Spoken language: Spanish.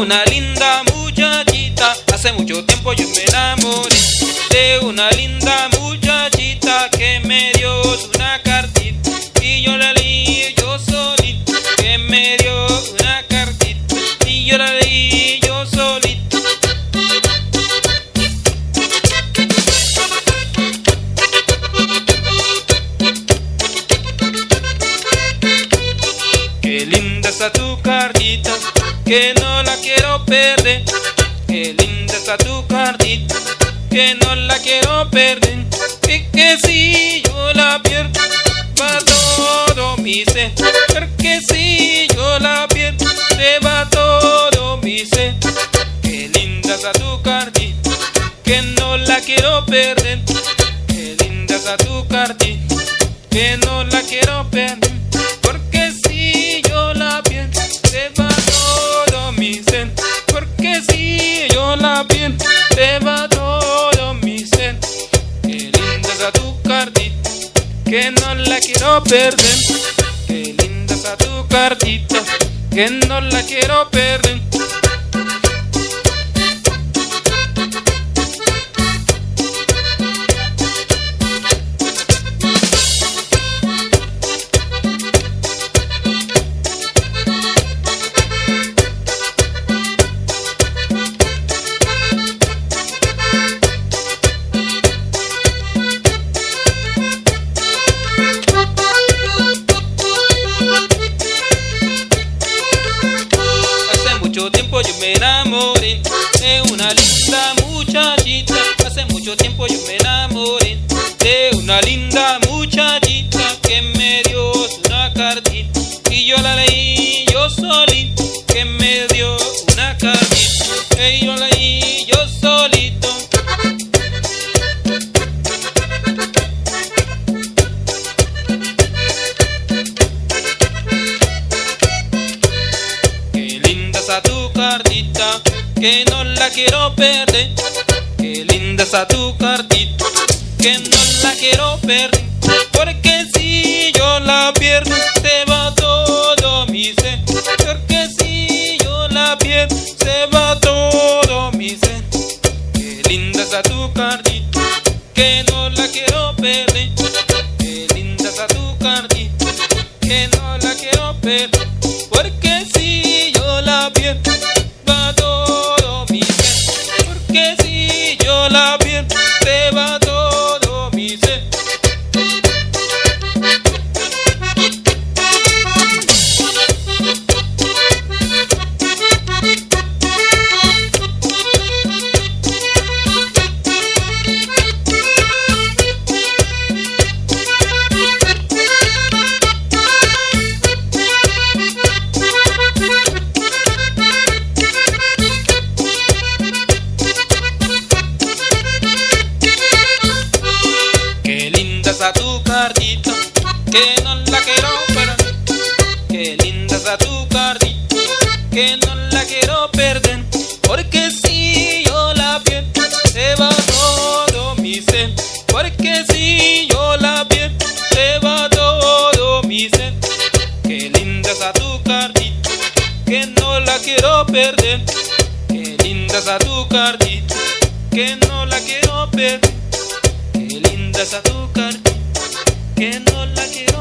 una linda muchachita. Hace mucho tiempo yo me enamoré de una linda muchachita que me dio una cartita y yo la leí yo solito. Que me dio una cartita y yo la leí yo solito. Qué linda está tu cartita, que no la quiero perder. Qué linda está tu cartita, que no la quiero perder. Y que si yo la pierdo, va todo mi ser. Porque si yo la pierdo, se va todo mi ser. Qué linda está tu cartita, que no la quiero perder. Qué linda está tu cartita, que no la quiero perder. Porque si yo la pierdo, se va todo mi ser. Porque si yo la pierdo, se va todo mi ser. Qué linda está tu cartita, que no la quiero perder. Qué linda está tu cartita, que no la quiero perder. Mucho tiempo yo me enamoré de una linda muchachita. Hace mucho tiempo yo me enamoré de una linda muchachita que me dio una cartita y yo la leí yo solito. Que me dio una cartita y yo la leí yo solito. Está tu cartita, que no la quiero perder. Qué linda está tu cartita, que no la quiero perder. Porque si yo la pierdo, se va todo mi ser. Porque si yo la pierdo, se va todo mi ser. Qué linda está tu cartita, que no la quiero perder. Qué linda está tu cartita, que no la quiero perder. Porque si yo la pierdo, va todo mi ser. Porque si yo la pierdo, se va todo mi ser. Está tu cartita, que no la quiero perder. Qué linda está tu cartita, que no la quiero perder. Porque si yo la pierdo, se va todo mi ser. Porque si yo la pierdo, se va todo mi ser. Qué linda está tu cartita, que no la quiero perder. Qué linda está tu cartita, que no la quiero perder. Qué linda está tu cartita, que no la quiero